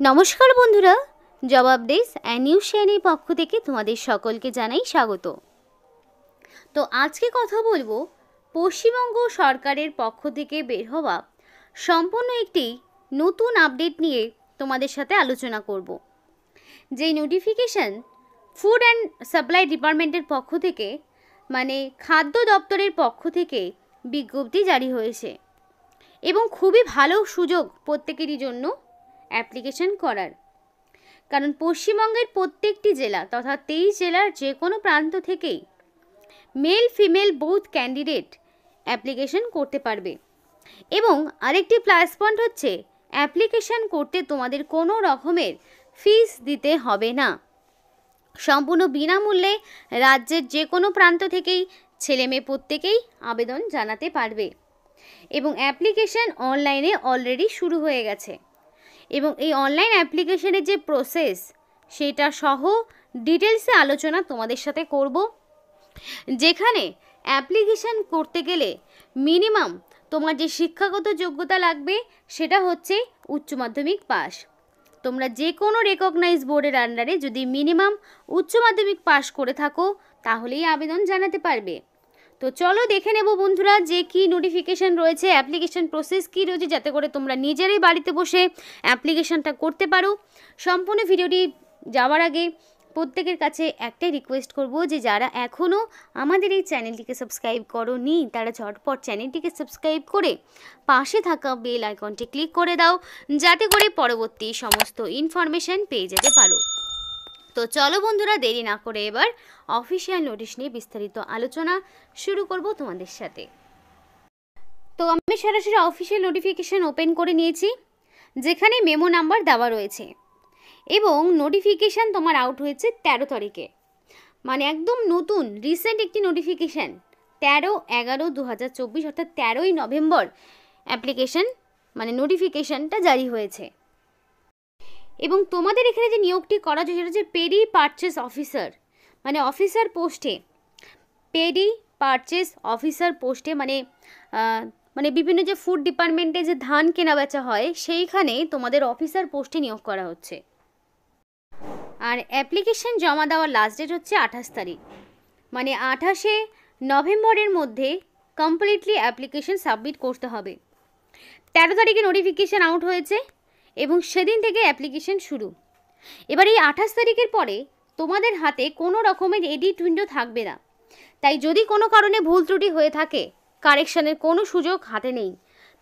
নমস্কার বন্ধুরা, জবাব দেশ নিউজ চ্যানেলের পক্ষ থেকে তোমাদের সকলকে জানাই স্বাগত। তো আজকে কথা বলবো পশ্চিমবঙ্গ সরকারের পক্ষ থেকে বের হওয়া সম্পূর্ণ একটি নতুন আপডেট নিয়ে তোমাদের সাথে আলোচনা করব। যেই নোটিফিকেশন ফুড অ্যান্ড সাপ্লাই ডিপার্টমেন্টের পক্ষ থেকে মানে খাদ্য দপ্তরের পক্ষ থেকে বিজ্ঞপ্তি জারি হয়েছে এবং খুবই ভালো সুযোগ প্রত্যেকেরই জন্য অ্যাপ্লিকেশন করার। কারণ পশ্চিমবঙ্গের প্রত্যেকটি জেলা তথা 23 জেলার যে কোনো প্রান্ত থেকেই male female both candidate application করতে পারবে। এবং আরেকটি প্লাস পয়েন্ট হচ্ছে অ্যাপ্লিকেশন করতে তোমাদের কোনো রকমের ফিস দিতে হবে না। সম্পূর্ণ বিনামূল্যে রাজ্যের যে কোনো প্রান্ত থেকেই ছেলেমেয়ে প্রত্যেকেই আবেদন জানাতে পারবে এবং অ্যাপ্লিকেশন অনলাইনে অলরেডি শুরু হয়ে গেছে। এবং এই অনলাইন অ্যাপ্লিকেশনের যে প্রসেস সেটা সহ ডিটেলসে আলোচনা তোমাদের সাথে করব। যেখানে অ্যাপ্লিকেশন করতে গেলে মিনিমাম তোমার যে শিক্ষাগত যোগ্যতা লাগবে সেটা হচ্ছে উচ্চ মাধ্যমিক পাস। তোমরা যে কোনো রেকগনাইজ বোর্ডের আন্ডারে যদি মিনিমাম উচ্চ মাধ্যমিক পাস করে থাকো তাহলেই আবেদন জানাতে পারবে। তো চলো দেখে নেব বন্ধুরা যে কি নোটিফিকেশন রয়েছে, অ্যাপ্লিকেশন প্রসেস কি রয়েছে, যাতে করে তোমরা নিজেরাই বাড়িতে বসে অ্যাপ্লিকেশনটা করতে পারো। সম্পূর্ণ ভিডিওটি যাওয়ার আগে প্রত্যেকের কাছে একটাই রিকোয়েস্ট করব যে যারা এখনও আমাদের এই চ্যানেলটিকে সাবস্ক্রাইব করোনি তারা ঝটপট চ্যানেলটিকে সাবস্ক্রাইব করে পাশে থাকা বেল আইকনটি ক্লিক করে দাও, যাতে করে পরবর্তী সমস্ত ইনফরমেশন পেয়ে যেতে পারো। তো চলো বন্ধুরা দেরি না করে এবার অফিসিয়াল নোটিশ নিয়ে বিস্তারিত আলোচনা শুরু করব তোমাদের সাথে। তো আমি সরাসরি অফিসিয়াল নোটিফিকেশন ওপেন করে নিয়েছি, যেখানে মেমো নাম্বার দেওয়া রয়েছে এবং নোটিফিকেশান তোমার আউট হয়েছে 13 তারিখে, মানে একদম নতুন রিসেন্ট একটি নোটিফিকেশান 13/11/2024 অর্থাৎ 13ই নভেম্বর অ্যাপ্লিকেশন মানে নোটিফিকেশানটা জারি হয়েছে। এবং তোমাদের এখানে যে নিয়োগটি করা হচ্ছে সেটা হচ্ছে পেডি পারচেস অফিসার, মানে অফিসার পোস্টে, পেডি পারচেস অফিসার পোস্টে মানে বিভিন্ন যে ফুড ডিপার্টমেন্টে যে ধান কেনা বেচা হয় সেইখানে তোমাদের অফিসার পোস্টে নিয়োগ করা হচ্ছে। আর অ্যাপ্লিকেশন জমা দেওয়ার লাস্ট ডেট হচ্ছে 28 তারিখ, মানে 28শে নভেম্বরের মধ্যে কমপ্লিটলি অ্যাপ্লিকেশন সাবমিট করতে হবে। 13 তারিখে নোটিফিকেশান আউট হয়েছে এবং সেদিন থেকে অ্যাপ্লিকেশন শুরু। এবার এই 28 তারিখের পরে তোমাদের হাতে কোনো রকমের এডিট উইন্ডো থাকবে না, তাই যদি কোনো কারণে ভুল ত্রুটি হয়ে থাকে কারেকশানের কোনো সুযোগ হাতে নেই।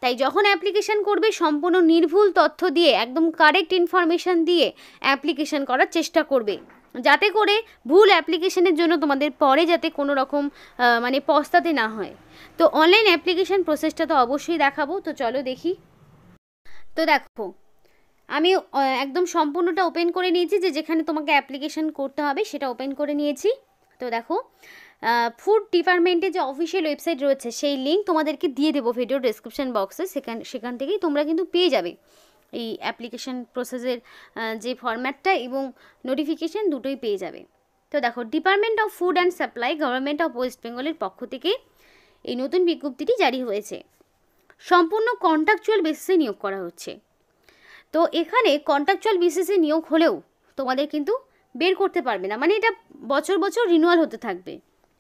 তাই যখন অ্যাপ্লিকেশন করবে সম্পূর্ণ নির্ভুল তথ্য দিয়ে একদম কারেক্ট ইনফরমেশান দিয়ে অ্যাপ্লিকেশন করার চেষ্টা করবে, যাতে করে ভুল অ্যাপ্লিকেশনের জন্য তোমাদের পরে যাতে কোনো রকম মানে পস্তাতে না হয়। তো অনলাইন অ্যাপ্লিকেশন প্রসেসটা তো অবশ্যই দেখাবো, তো চলো দেখি। তো দেখো আমি একদম সম্পূর্ণটা ওপেন করে নিয়েছি, যেখানে তোমাকে অ্যাপ্লিকেশন করতে হবে সেটা ওপেন করে নিয়েছি। তো দেখো ফুড ডিপার্টমেন্টের যে অফিসিয়াল ওয়েবসাইট রয়েছে সেই লিঙ্ক তোমাদেরকে দিয়ে দেবো ভিডিও ডেসক্রিপশন বক্সে, সেখান থেকেই তোমরা কিন্তু পেয়ে যাবে এই অ্যাপ্লিকেশন প্রসেসের যে ফরম্যাটটা এবং নোটিফিকেশান দুটোই পেয়ে যাবে। তো দেখো department of food and supply government of West বেঙ্গলের পক্ষ থেকে এই নতুন বিজ্ঞপ্তিটি জারি হয়েছে। সম্পূর্ণ কন্ট্রাকচুয়াল বেসিসে নিয়োগ করা হচ্ছে। তো এখানে কন্ট্রাকচুয়াল বেসিসে নিয়োগ হলেও তোমাদের কিন্তু বের করতে পারবে না, মানে এটা বছর বছর রিনিউয়াল হতে থাকবে।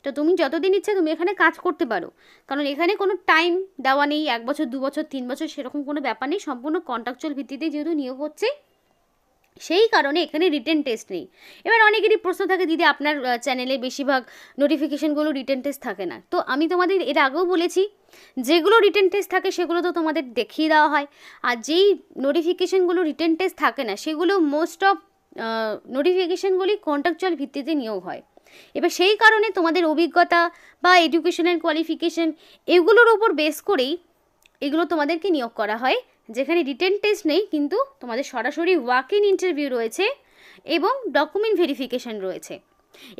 তো তুমি যতদিন ইচ্ছে তুমি এখানে কাজ করতে পারো, কারণ এখানে কোনো টাইম দেওয়া নেই, 1 বছর 2 বছর 3 বছর সেরকম কোনো ব্যাপার নেই। সম্পূর্ণ কন্ট্রাকচুয়াল ভিত্তিতে যেহেতু নিয়োগ হচ্ছে সেই কারণে এখানে রিটেন টেস্ট নেই। এবার অনেকেরই প্রশ্ন থাকে দিদি আপনার চ্যানেলে বেশিরভাগ নোটিফিকেশানগুলো রিটেন টেস্ট থাকে না। তো আমি তোমাদের এর আগেও বলেছি যেগুলো রিটেন টেস্ট থাকে সেগুলো তো তোমাদের দেখিয়ে দেওয়া হয়, আর যেই নোটিফিকেশানগুলো রিটেন টেস্ট থাকে না সেগুলো মোস্ট অফ নোটিফিকেশানগুলি কন্ট্রাকচুয়াল ভিত্তিতে নিয়োগ হয়। এবার সেই কারণে তোমাদের অভিজ্ঞতা বা এডুকেশনাল কোয়ালিফিকেশান এগুলোর ওপর বেস করেই এগুলো তোমাদেরকে নিয়োগ করা হয়, যেখানে রিটেন টেস্ট নেই কিন্তু তোমাদের সরাসরি ওয়াক ইন ইন্টারভিউ রয়েছে এবং ডকুমেন্ট ভেরিফিকেশান রয়েছে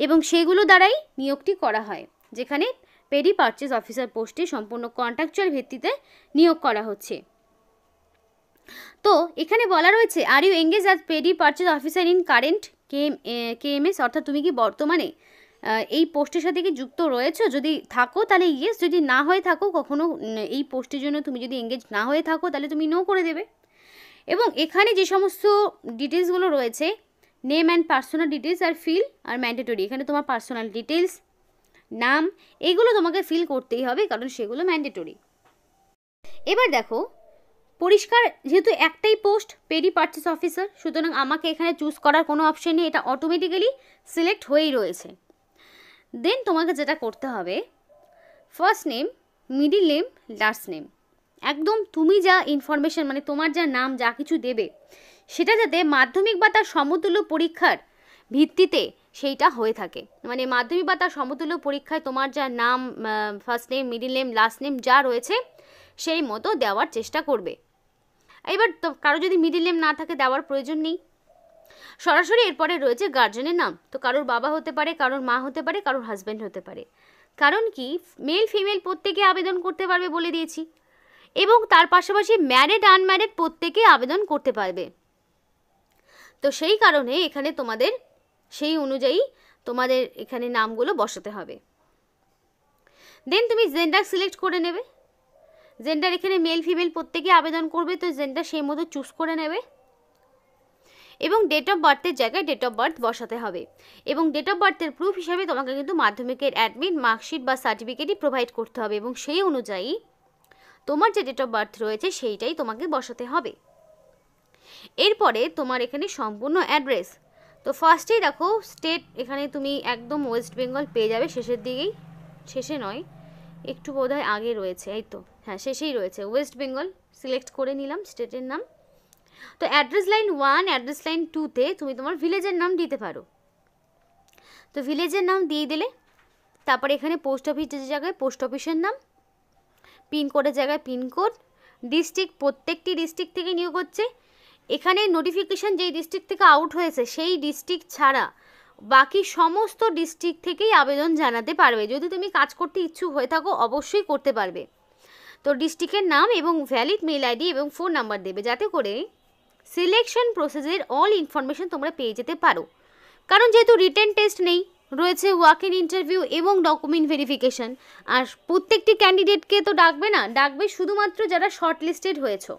এবং সেগুলো দ্বারাই নিয়োগটি করা হয়, যেখানে পেডি পারচেস অফিসার পোস্টে সম্পূর্ণ কন্ট্রাকচুয়াল ভিত্তিতে নিয়োগ করা হচ্ছে। তো এখানে বলা রয়েছে are you engage as paddy purchase officer in current KMS, অর্থাৎ তুমি কি বর্তমানে এই পোস্টের সাথে কি যুক্ত রয়েছো? যদি থাকো তাহলে ইয়েস, যদি না হয়ে থাকো কখনো এই পোস্টের জন্য তুমি যদি এঙ্গেজ না হয়ে থাকো তাহলে তুমি নো করে দেবে। এবং এখানে যে সমস্ত ডিটেলসগুলো রয়েছে, name and personal details are fill are mandatory, এখানে তোমার পার্সোনাল ডিটেলস, নাম, এগুলো তোমাকে ফিল করতেই হবে কারণ সেগুলো ম্যান্ডেটরি। এবার দেখো, পরিষ্কার যেহেতু একটাই পোস্ট পেরি পারচেস অফিসার, সুতরাং আমাকে এখানে চুজ করার কোনো অপশন নেই, এটা অটোমেটিক্যালি সিলেক্ট হয়েই রয়েছে। দেন তোমাকে যেটা করতে হবে, first name, middle name, last name, একদম তুমি যা ইনফরমেশন মানে তোমার যা নাম যা কিছু দেবে সেটা যাতে মাধ্যমিক বা তার সমতুল্য পরীক্ষার ভিত্তিতে সেইটা হয়ে থাকে। মানে মাধ্যমিক বা তার সমতুল্য পরীক্ষায় তোমার যা নাম, first name, middle name, last name যা রয়েছে সেই মতো দেওয়ার চেষ্টা করবে। এবার তো কারো যদি মিডিল নেম না থাকে দেওয়ার প্রয়োজন নেই। সরাসরি এরপরে রয়েছে গার্জেনের নাম, তো কারোর বাবা হতে পারে, কারোর মা হতে পারে, কারোর হাজব্যান্ড হতে পারে। কারণ কি, মেল ফিমেল প্রত্যেকে আবেদন করতে পারবে বলে দিয়েছি, এবং তার পাশাপাশি ম্যারিড আনম্যারিড প্রত্যেকে আবেদন করতে পারবে। তো সেই কারণে এখানে তোমাদের সেই অনুযায়ী তোমাদের এখানে নামগুলো বসাতে হবে। দেন তুমি জেন্ডার সিলেক্ট করে নেবে, জেন্ডার এখানে মেল ফিমেল প্রত্যেকে আবেদন করবে, তো জেন্ডার সেই মতো চুজ করে নেবে। এবং ডেট অফ বার্থের জায়গায় ডেট অফ বার্থ বসাতে হবে, এবং ডেট অফ বার্থের প্রুফ হিসাবে তোমাকে কিন্তু মাধ্যমিকের অ্যাডমিট মার্কশিট বা সার্টিফিকেটই প্রোভাইড করতে হবে, এবং সেই অনুযায়ী তোমার যে ডেট অফ বার্থ রয়েছে সেইটাই তোমাকে বসাতে হবে। এরপরে তোমার এখানে সম্পূর্ণ অ্যাড্রেস, তো ফার্স্টেই দেখো স্টেট, এখানে তুমি একদম ওয়েস্ট বেঙ্গল পেয়ে যাবে শেষের দিকেই, শেষে নয় একটু বোধহয় আগে রয়েছে, এই তো হ্যাঁ শেষেই রয়েছে ওয়েস্ট বেঙ্গল, সিলেক্ট করে নিলাম স্টেটের নাম। তো অ্যাড্রেস লাইন 1, অ্যাড্রেস লাইন 2তে তুমি তোমার ভিলেজের নাম দিতে পারো, তো ভিলেজের নাম দিয়ে দিলে। তারপরে এখানে পোস্ট অফিসের জায়গায় পোস্ট অফিসের নাম, পিনকোডের জায়গায় পিনকোড, ডিস্ট্রিক্ট প্রত্যেকটি ডিস্ট্রিক্ট থেকে নিয়োগ হচ্ছে। এখানে নোটিফিকেশান যেই ডিস্ট্রিক্ট থেকে আউট হয়েছে সেই ডিস্ট্রিক্ট ছাড়া বাকি সমস্ত ডিস্ট্রিক্ট থেকেই আবেদন জানাতে পারবে। যদি তুমি কাজ করতে ইচ্ছুক হয়ে থাকো অবশ্যই করতে পারবে। তো ডিস্ট্রিক্টের নাম এবং ভ্যালিড মেল আইডি এবং ফোন নাম্বার দেবে, যাতে করে সিলেকশন প্রসেসের অল ইনফরমেশন তোমরা পেয়ে যেতে পারো। কারণ যেহেতু রিটেন টেস্ট নেই, রয়েছে ওয়াক ইন ইন্টারভিউ এবং ডকুমেন্ট ভেরিফিকেশান, আর প্রত্যেকটি ক্যান্ডিডেটকে তো ডাকবে না, ডাকবে শুধুমাত্র যারা শর্ট লিস্টেড হয়েছো।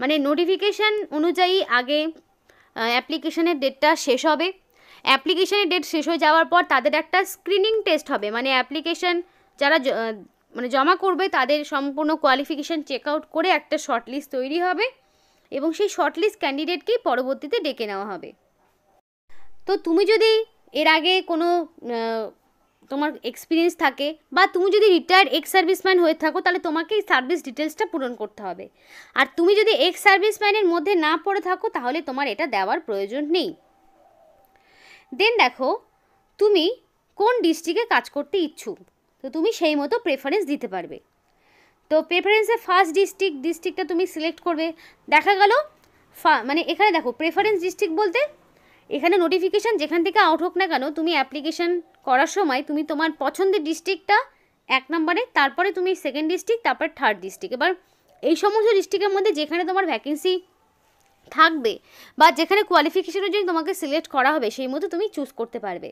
মানে নোটিফিকেশান অনুযায়ী আগে অ্যাপ্লিকেশনের ডেটটা শেষ হবে, অ্যাপ্লিকেশনের ডেট শেষ হয়ে যাওয়ার পর তাদের একটা স্ক্রিনিং টেস্ট হবে, মানে অ্যাপ্লিকেশন যারা মানে জমা করবে তাদের সম্পূর্ণ কোয়ালিফিকেশান চেক আউট করে একটা শর্ট লিস্ট তৈরি হবে, এবং সেই শর্ট লিস্ট ক্যান্ডিডেটকেই পরবর্তীতে ডেকে নেওয়া হবে। তো তুমি যদি এর আগে কোনো তোমার এক্সপিরিয়েন্স থাকে বা তুমি যদি রিটায়ার্ড এক্স সার্ভিসম্যান হয়ে থাকো তাহলে তোমাকে এই সার্ভিস ডিটেলসটা পূরণ করতে হবে, আর তুমি যদি এক্স সার্ভিসম্যানের মধ্যে না পড়ে থাকো তাহলে তোমার এটা দেওয়ার প্রয়োজন নেই। দেন দেখো তুমি কোন ডিস্ট্রিক্টে কাজ করতে ইচ্ছুক, তো তুমি সেই মতো প্রেফারেন্স দিতে পারবে। তো প্রেফারেন্সে ফার্স্ট ডিস্ট্রিক্টটা তুমি সিলেক্ট করবে। দেখা গেল মানে এখানে দেখো প্রেফারেন্স ডিস্ট্রিক্ট বলতে এখানে নোটিফিকেশান যেখান থেকে আউট হোক না কেন, তুমি অ্যাপ্লিকেশান করার সময় তুমি তোমার পছন্দের ডিস্ট্রিক্টটা 1 নম্বরে, তারপরে তুমি সেকেন্ড ডিস্ট্রিক্ট, তারপরে থার্ড ডিস্ট্রিক্ট। এবার এই সমস্ত ডিস্ট্রিক্টের মধ্যে যেখানে তোমার ভ্যাকেন্সি থাকবে বা যেখানে কোয়ালিফিকেশন অনুযায়ী তোমাকে সিলেক্ট করা হবে সেই মতো তুমি চুজ করতে পারবে।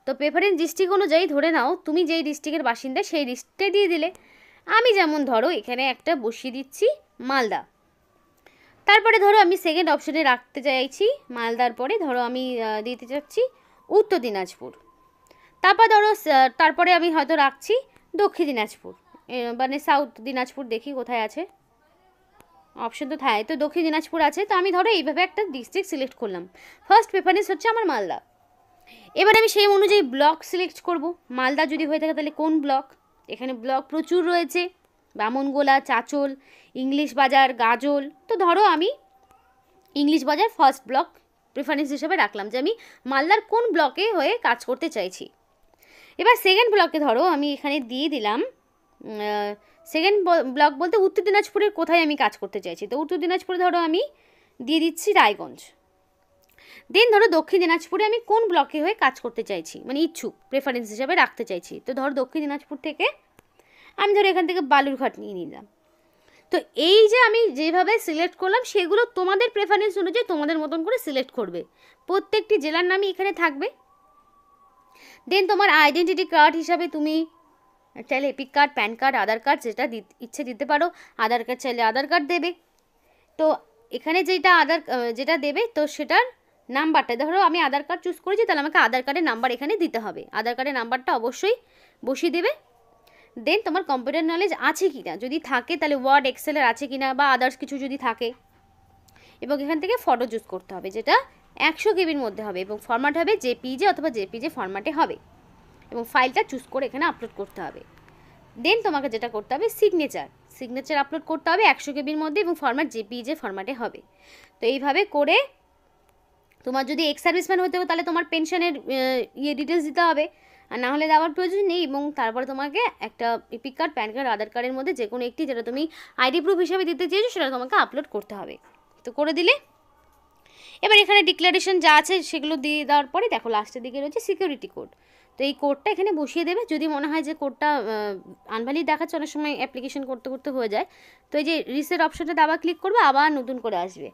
তো প্রেফারেন্স ডিস্ট্রিক্ট অনুযায়ী ধরে নাও তুমি যেই ডিস্ট্রিক্টের বাসিন্দা সেই ডিস্ট্রিক্টে দিয়ে দিলে। আমি যেমন ধরো এখানে একটা বসিয়ে দিচ্ছি মালদা, তারপরে ধরো আমি সেকেন্ড অপশনে রাখতে চাইছি মালদার পরে ধরো আমি দিতে চাচ্ছি উত্তর দিনাজপুর, তারপরে আমি হয়তো রাখছি দক্ষিণ দিনাজপুর, মানে সাউথ দিনাজপুর, দেখি কোথায় আছে অপশন, তো থাকে তো দক্ষিণ দিনাজপুর আছে। তো আমি ধরো এইভাবে একটা ডিস্ট্রিক্ট সিলেক্ট করলাম, ফার্স্ট প্রেফারেন্স হচ্ছে আমার মালদা। এবার আমি সেই অনুযায়ী ব্লক সিলেক্ট করব, মালদা যদি হয়ে থাকে তাহলে কোন ব্লক, এখানে ব্লক প্রচুর রয়েছে, বামনগোলা, চাচল, ইংলিশ বাজার, গাজল। তো ধরো আমি ইংলিশ বাজার ফার্স্ট ব্লক প্রেফারেন্স হিসেবে রাখলাম যে আমি মালদার কোন ব্লকে হয়ে কাজ করতে চাইছি। এবার সেকেন্ড ব্লকে ধরো আমি এখানে দিয়ে দিলাম, সেকেন্ড ব্লক বলতে উত্তর দিনাজপুরের কোথায় আমি কাজ করতে চাইছি, তো উত্তর দিনাজপুরে ধরো আমি দিয়ে দিচ্ছি রায়গঞ্জ। দেন ধরো দক্ষিণ দিনাজপুরে আমি কোন ব্লকে হয়ে কাজ করতে চাইছি, মানে ইচ্ছুক প্রেফারেন্স হিসাবে রাখতে চাইছি, তো ধরো দক্ষিণ দিনাজপুর থেকে আমি ধরো এখান থেকে বালুরঘাট নিয়ে নিলাম। তো এই যে আমি যেভাবে সিলেক্ট করলাম সেগুলো তোমাদের প্রেফারেন্স অনুযায়ী তোমাদের মতন করে সিলেক্ট করবে, প্রত্যেকটি জেলার নামই এখানে থাকবে। দেন তোমার আইডেন্টিটি কার্ড হিসাবে তুমি চাইলে এপিক কার্ড, প্যান কার্ড, আধার কার্ড যেটা ইচ্ছে দিতে পারো, আধার কার্ড চাইলে আধার কার্ড দেবে। তো এখানে যেটা দেবে তো সেটার নাম্বারটা, ধরো আমি আধার কার্ড চুজ করেছি, তাহলে আমাকে আধার কার্ডের নাম্বার এখানে দিতে হবে, আধার কার্ডের নাম্বারটা অবশ্যই বসিয়ে দেবে। দেন তোমার কম্পিউটার নলেজ আছে কি না, যদি থাকে তাহলে ওয়ার্ড এক্সেলের আছে কি না বা আদার্স কিছু যদি থাকে, এবং এখান থেকে ফটো চুজ করতে হবে যেটা 100 কেবির মধ্যে হবে এবং ফরম্যাট হবে জেপিজে অথবা জেপিজে ফরম্যাটে হবে, এবং ফাইলটা চুজ করে এখানে আপলোড করতে হবে। দেন তোমাকে যেটা করতে হবে সিগনেচার আপলোড করতে হবে 100 কেবির মধ্যে এবং ফরম্যাট জেপিজে ফরম্যাটে হবে। তো এইভাবে করে তোমার যদি এক্স সার্ভিসম্যান হতে হবে তাহলে তোমার পেনশনের ডিটেলস দিতে হবে, আর না হলে দেওয়ার প্রয়োজন নেই। এবং তারপরে তোমাকে একটা এপিক কার্ড, প্যান কার্ড, আধার কার্ডের মধ্যে যে কোনো একটি যেটা তুমি আইডি প্রুফ হিসাবে দিতে চেয়েছো সেটা তোমাকে আপলোড করতে হবে। তো করে দিলে এবার এখানে ডিক্লারেশন যা আছে সেগুলো দিয়ে দেওয়ার পরে দেখো লাস্টের দিকে রয়েছে সিকিউরিটি কোড। তো এই কোডটা এখানে বসিয়ে দেবে। যদি মনে হয় যে কোডটা আনভ্যালিড দেখাচ্ছে, অনেক সময় অ্যাপ্লিকেশন করতে করতে হয়ে যায়, তো এই যে রিসেট অপশনটা আবার ক্লিক করবে, আবার নতুন করে আসবে,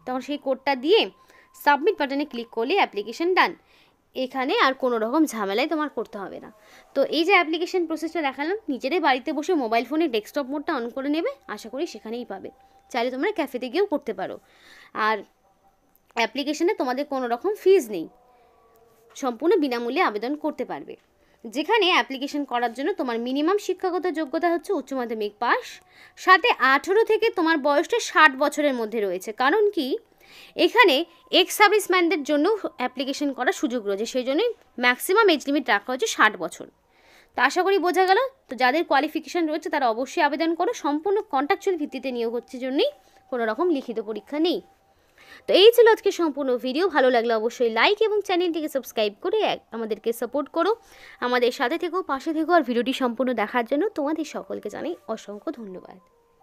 তখন সেই কোডটা দিয়ে সাবমিট বাটনে ক্লিক করলে অ্যাপ্লিকেশন ডান। এখানে আর কোনো রকম ঝামেলাই তোমার করতে হবে না। তো এই যে অ্যাপ্লিকেশন প্রসেসটা দেখালাম, নিজেরাই বাড়িতে বসে মোবাইল ফোনে ডেস্কটপ মোডটা অন করে নেবে, আশা করি সেখানেই পাবে। চাইলে তোমরা ক্যাফেতে গিয়েও করতে পারো। আর অ্যাপ্লিকেশনে তোমাদের কোনো রকম ফিজ নেই, সম্পূর্ণ বিনামূল্যে আবেদন করতে পারবে। যেখানে অ্যাপ্লিকেশন করার জন্য তোমার মিনিমাম শিক্ষাগত যোগ্যতা হচ্ছে উচ্চ মাধ্যমিক পাস, সাথে 18 থেকে তোমার বয়সটা 60 বছরের মধ্যে রয়েছে। কারণ কি, এখানে এক্স সার্ভিসম্যানদের জন্য অ্যাপ্লিকেশন করার সুযোগ রয়েছে, সেই জন্যই ম্যাক্সিমাম এজ লিমিট রাখা হচ্ছে 60 বছর। তো আশা করি বোঝা গেল। তো যাদের কোয়ালিফিকেশান রয়েছে তারা অবশ্যই আবেদন করো, সম্পূর্ণ কন্ট্রাকচুয়াল ভিত্তিতে নিয়োগ হচ্ছে জন্যই, কোনো রকম লিখিত পরীক্ষা নেই। তো এই ছিল আজকে সম্পূর্ণ ভিডিও। ভালো লাগলে অবশ্যই লাইক এবং চ্যানেলটিকে সাবস্ক্রাইব করে আমাদেরকে সাপোর্ট করো, আমাদের সাথে থেকো, পাশে থেকো। আর ভিডিওটি সম্পূর্ণ দেখার জন্য তোমাদের সকলকে জানাই অসংখ্য ধন্যবাদ।